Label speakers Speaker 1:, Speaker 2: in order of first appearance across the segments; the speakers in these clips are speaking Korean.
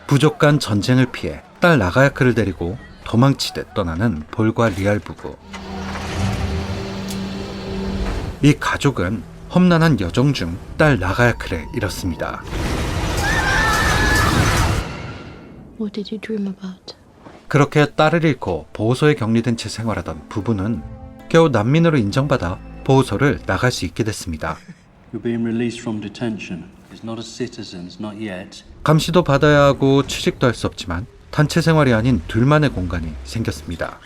Speaker 1: 부족 간 전쟁을 피해 딸 나가야크를 데리고 도망치듯 떠나는 볼과 리알 부부. 이 가족은 험난한 여정 중 딸 나가야크를 잃었습니다.
Speaker 2: What did you dream about?
Speaker 1: 그렇게 딸을 잃고 보호소에 격리된 채 생활하던 부부는 겨우 난민으로 인정받아 보호소를 나갈 수 있게 됐습니다.
Speaker 3: You're being released from detention. It's not a citizen, it's not yet.
Speaker 1: 감시도 받아야 하고 취직도 할 수 없지만 단체 생활이 아닌 둘만의 공간이 생겼습니다.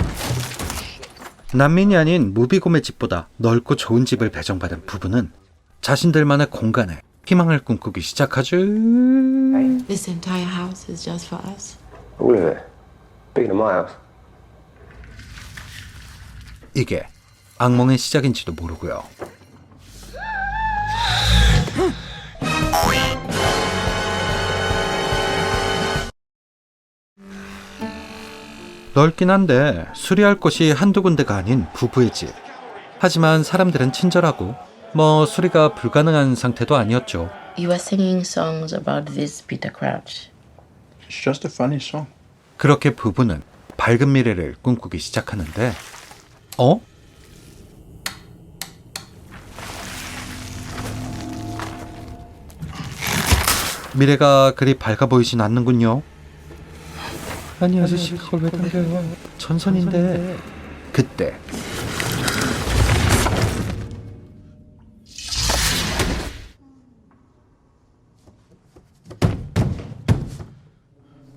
Speaker 1: 난민이 아닌 무비곰의 집보다 넓고 좋은 집을 배정받은 부부는 자신들만의 공간에 희망을 꿈꾸기 시작하죠.
Speaker 2: This entire house is just for us.
Speaker 4: All of it. Bigger than my house.
Speaker 1: 이게 악몽의 시작인지도 모르고요. 넓긴 한데 수리할 곳이 한두 군데가 아닌 부부의 집. 하지만 사람들은 친절하고 뭐 수리가 불가능한 상태도 아니었죠.
Speaker 2: You were singing songs about this Peter Crouch.
Speaker 5: It's just a funny song.
Speaker 1: 그렇게 부부는 밝은 미래를 꿈꾸기 시작하는데 미래가 그리 밝아 보이진 않는군요. 아니 아저씨 그걸 왜 당겨요? 전선인데. 그때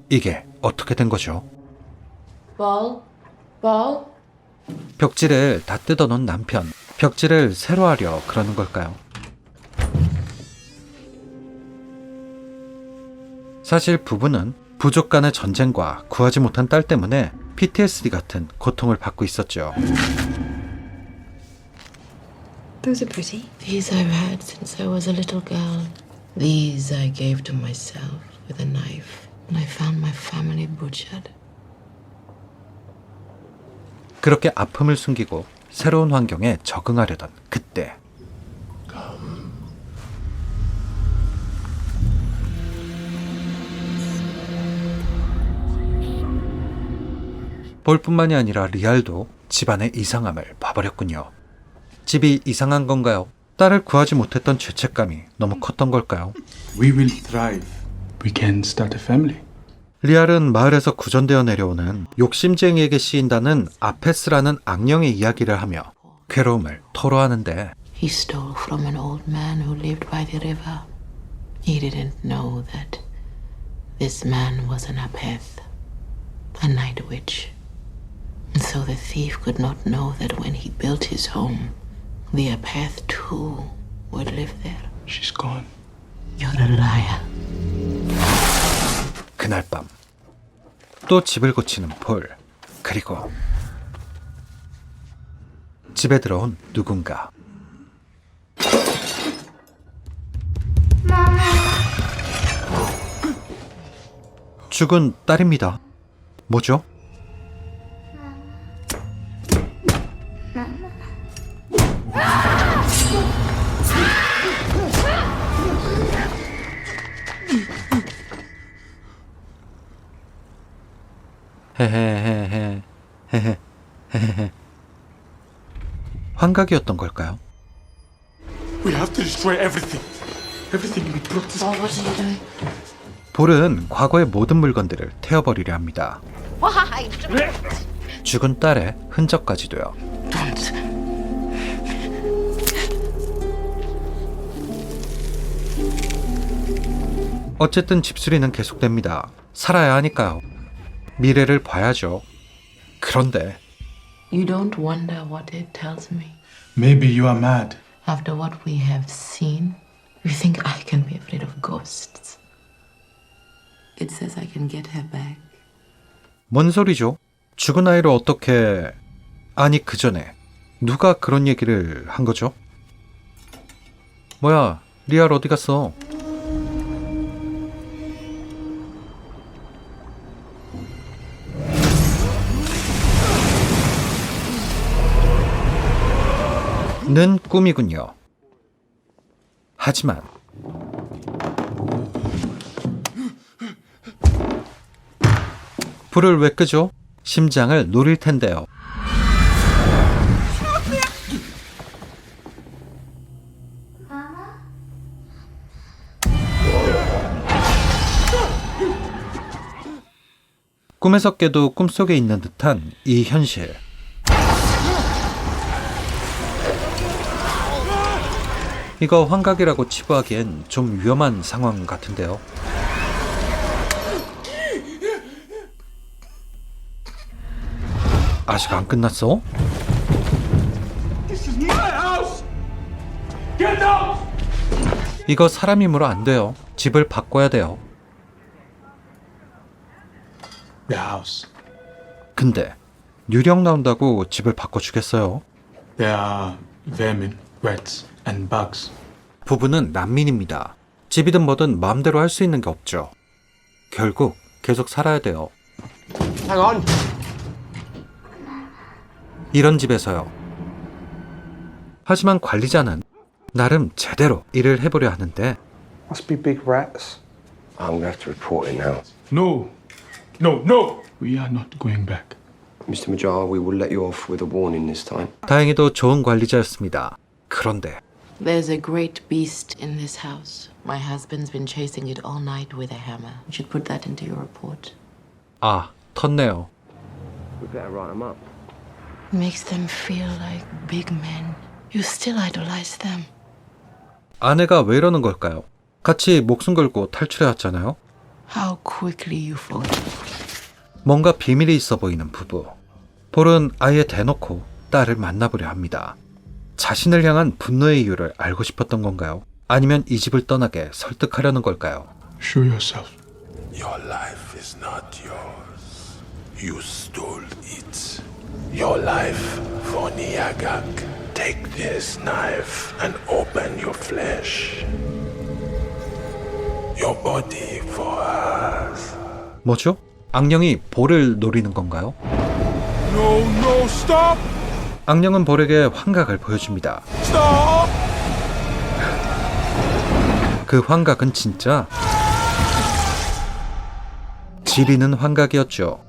Speaker 1: 이게 어떻게 된 거죠?
Speaker 2: Paul? Paul?
Speaker 1: 벽지를 다 뜯어놓은 남편. 벽지를 새로 하려 그러는 걸까요? 사실 부부는 부족 간의 전쟁과 구하지 못한 딸 때문에 PTSD 같은 고통을 받고 있었죠.
Speaker 6: Those are pretty.
Speaker 2: These I've had since I was a little girl. These I gave to myself with a knife when I found my family butchered.
Speaker 1: 그렇게 아픔을 숨기고 새로운 환경에 적응하려던 그때 볼뿐만이 아니라 리알도 집안의 이상함을 봐버렸군요. 집이 이상한 건가요? 딸을 구하지 못했던 죄책감이 너무 컸던 걸까요?
Speaker 5: We will thrive. We can start a family.
Speaker 1: 리알은 마을에서 구전되어 내려오는 욕심쟁이에게 씌인다는 아페스라는 악령의 이야기를 하며 괴로움을 토로하는데
Speaker 2: He stole from an old man who lived by the river. He didn't know that this man was an Apeth, a night witch. And so the thief could not know that when he built his home, the Apeth too would live there.
Speaker 5: She's gone.
Speaker 2: You're a liar.
Speaker 1: 그날 밤 또 집을 고치는 폴. 그리고 집에 들어온 누군가. 죽은 딸입니다. 뭐죠? 헤헤헤헤 헤헤헤헤. 환각이었던 걸까요?
Speaker 5: We have to destroy everything. Everything we brought this.
Speaker 2: Paul, what are you doing?
Speaker 1: 볼은 과거의 모든 물건들을 태워버리려 합니다. 죽은 딸의 흔적까지도요.
Speaker 2: Don't.
Speaker 1: 어쨌든 집수리는 계속됩니다. 살아야 하니까요. 미래를 봐야죠. 그런데
Speaker 2: You don't wonder what it tells me.
Speaker 5: Maybe you are mad.
Speaker 2: After what we have seen, you think I can be afraid of ghosts. It says I can get her back.
Speaker 1: 뭔 소리죠? 죽은 아이를 어떻게... 아니 그 전에 누가 그런 얘기를 한 거죠? 뭐야, 리알 어디 갔어? 는 꿈이군요. 하지만 불을 왜 끄죠? 심장을 노릴 텐데요. 꿈에서 깨도 꿈속에 있는 듯한 이 현실. 이거 환각이라고 치부하기엔 좀 위험한 상황 같은데요. 아직 안 끝났어?
Speaker 5: This is my house! Get out!
Speaker 1: 이거 사람 힘으로 안 돼요. 집을 바꿔야 돼요.
Speaker 5: The house.
Speaker 1: 근데 유령 나온다고 집을 바꿔주겠어요?
Speaker 5: There are vermin, rats, and bugs.
Speaker 1: 부부는 난민입니다. 집이든 뭐든 마음대로 할 수 있는 게 없죠. 결국 계속 살아야 돼요.
Speaker 4: Hang on.
Speaker 1: 이런 집에서요. 하지만 관리자는 나름 제대로 일을 해보려 하는데
Speaker 4: Must be big rats. I'm going to have to report it now.
Speaker 5: No. No, no! We are not going back.
Speaker 4: Mr. Major, we will let you off with a warning this time.
Speaker 1: 다행히도 좋은 관리자였습니다. 그런데
Speaker 2: There's a great beast in this house. My husband's been chasing it all night with a hammer. You should put that into your report.
Speaker 1: 아, 텄네요.
Speaker 4: We better write them up.
Speaker 2: Makes them feel like big men. You still idolize them.
Speaker 1: 아내가 왜 이러는 걸까요? 같이 목숨 걸고 탈출해왔잖아요.
Speaker 2: How quickly you forget.
Speaker 1: 뭔가 비밀이 있어 보이는 부부. 볼은 아예 대놓고 딸을 만나보려 합니다. 자신을 향한 분노의 이유를 알고 싶었던 건가요? 아니면 이 집을 떠나게 설득하려는 걸까요?
Speaker 5: Show yourself.
Speaker 7: Your life is not yours. You stole it. Your life for Niagak. Take this knife and open your flesh. Your body for us.
Speaker 1: 뭐죠? 악령이 볼을 노리는 건가요?
Speaker 5: No, no, stop!
Speaker 1: 악령은 볼에게 환각을 보여줍니다.
Speaker 5: Stop!
Speaker 1: 그 환각은 진짜 지리는 환각이었죠.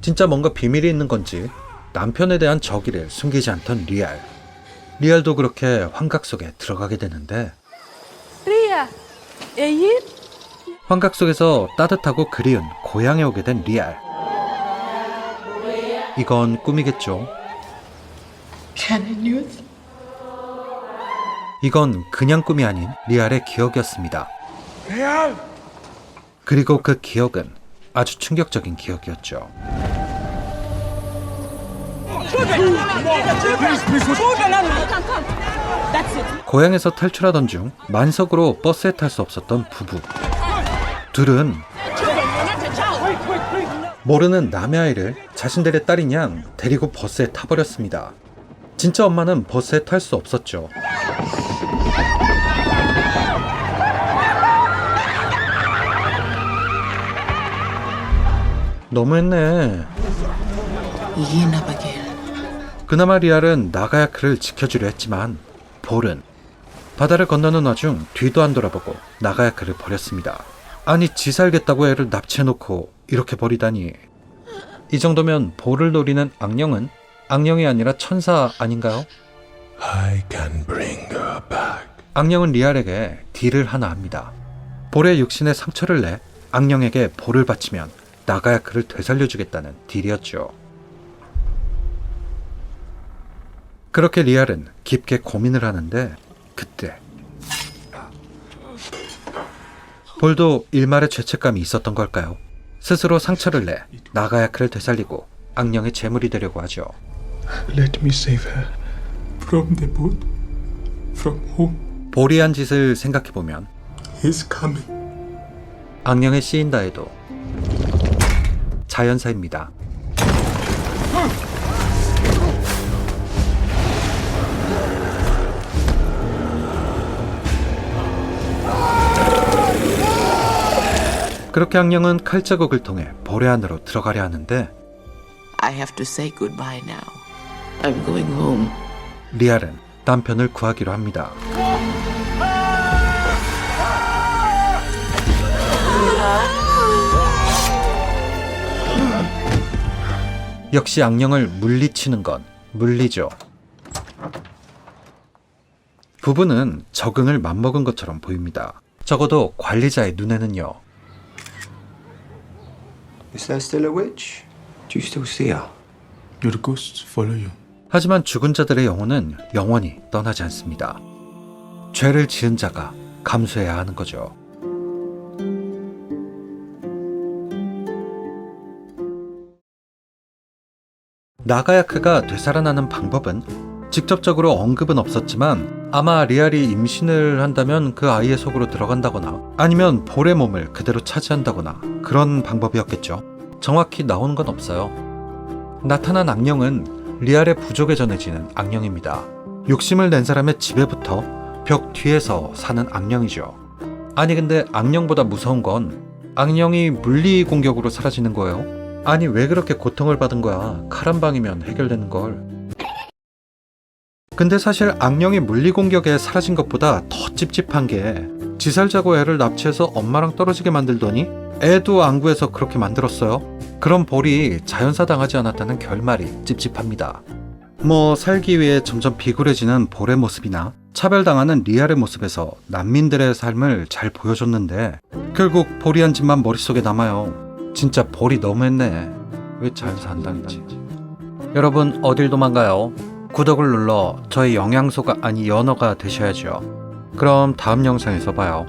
Speaker 1: 진짜 뭔가 비밀이 있는 건지 남편에 대한 적의를 숨기지 않던 리알. 리알도 그렇게 환각 속에 들어가게 되는데
Speaker 8: Ria, Eyir?
Speaker 1: 환각 속에서 따뜻하고 그리운 고향에 오게 된 리알. 이건 꿈이겠죠.
Speaker 2: Canon youth?
Speaker 1: 이건 그냥 꿈이 아닌 리알의 기억이었습니다.
Speaker 5: Real!
Speaker 1: 그리고 그 기억은 아주 충격적인 기억이었죠. 고향에서 탈출하던 중 만석으로 버스에 탈 수 없었던 부부. 둘은 모르는 남의 아이를 자신들의 딸인 양 데리고 버스에 타버렸습니다. 진짜 엄마는 버스에 탈 수 없었죠. 너무했네.
Speaker 2: Yin Abigail.
Speaker 1: 그나마 리알은 나가야크를 지켜주려 했지만 볼은 바다를 건너는 와중 뒤도 안 돌아보고 나가야크를 버렸습니다. 아니 지 살겠다고 애를 납치해놓고 이렇게 버리다니. 이 정도면 볼을 노리는 악령은 악령이 아니라 천사 아닌가요?
Speaker 7: I can bring her back.
Speaker 1: 악령은 리알에게 딜을 하나 합니다. 볼의 육신에 상처를 내 악령에게 볼을 바치면 나가야크를 되살려주겠다는 딜이었죠. 그렇게 리알은 깊게 고민을 하는데 그때 볼도 일말의 죄책감이 있었던 걸까요? 스스로 상처를 내 나가야크를 되살리고 악령의 제물이 되려고 하죠.
Speaker 5: Let me save her. From the boat. From home.
Speaker 1: 볼이 한 짓을 생각해보면
Speaker 5: He's coming.
Speaker 1: 악령에 씌인다 해도 자연사입니다. 그렇게 악령은 칼자국을 통해 볼의 안으로 들어가려 하는데
Speaker 2: I have to say goodbye now. I'm going home.
Speaker 1: 리알은 남편을 구하기로 합니다. 역시 악령을 물리치는 건 물리죠. 부부는 적응을 맘먹은 것처럼 보입니다. 적어도 관리자의 눈에는요.
Speaker 4: Is there still a witch? Do you still see her?
Speaker 5: Your ghosts follow you.
Speaker 1: 하지만 죽은 자들의 영혼은 영원히 떠나지 않습니다. 죄를 지은 자가 감수해야 하는 거죠. 나가야크가 되살아나는 방법은 직접적으로 언급은 없었지만 아마 리알이 임신을 한다면 그 아이의 속으로 들어간다거나 아니면 볼의 몸을 그대로 차지한다거나 그런 방법이었겠죠. 정확히 나오는 건 없어요. 나타난 악령은 리알의 부족에 전해지는 악령입니다. 욕심을 낸 사람의 집에부터 벽 뒤에서 사는 악령이죠. 아니 근데 악령보다 무서운 건 악령이 물리 공격으로 사라지는 거예요. 아니 왜 그렇게 고통을 받은 거야. 칼 한 방이면 해결되는 걸. 근데 사실 악령이 물리 공격에 사라진 것보다 더 찝찝한 게 지살자고 애를 납치해서 엄마랑 떨어지게 만들더니 애도 안 구해서 그렇게 만들었어요. 그런 볼이 자연사당하지 않았다는 결말이 찝찝합니다. 뭐 살기 위해 점점 비굴해지는 볼의 모습이나 차별당하는 리알의 모습에서 난민들의 삶을 잘 보여줬는데 결국 볼이 한 집만 머릿속에 남아요. 진짜 볼이 너무했네. 왜 잘 산다는지. 여러분 어딜 도망가요? 구독을 눌러 저희 영양소가 아니 연어가 되셔야죠. 그럼 다음 영상에서 봐요.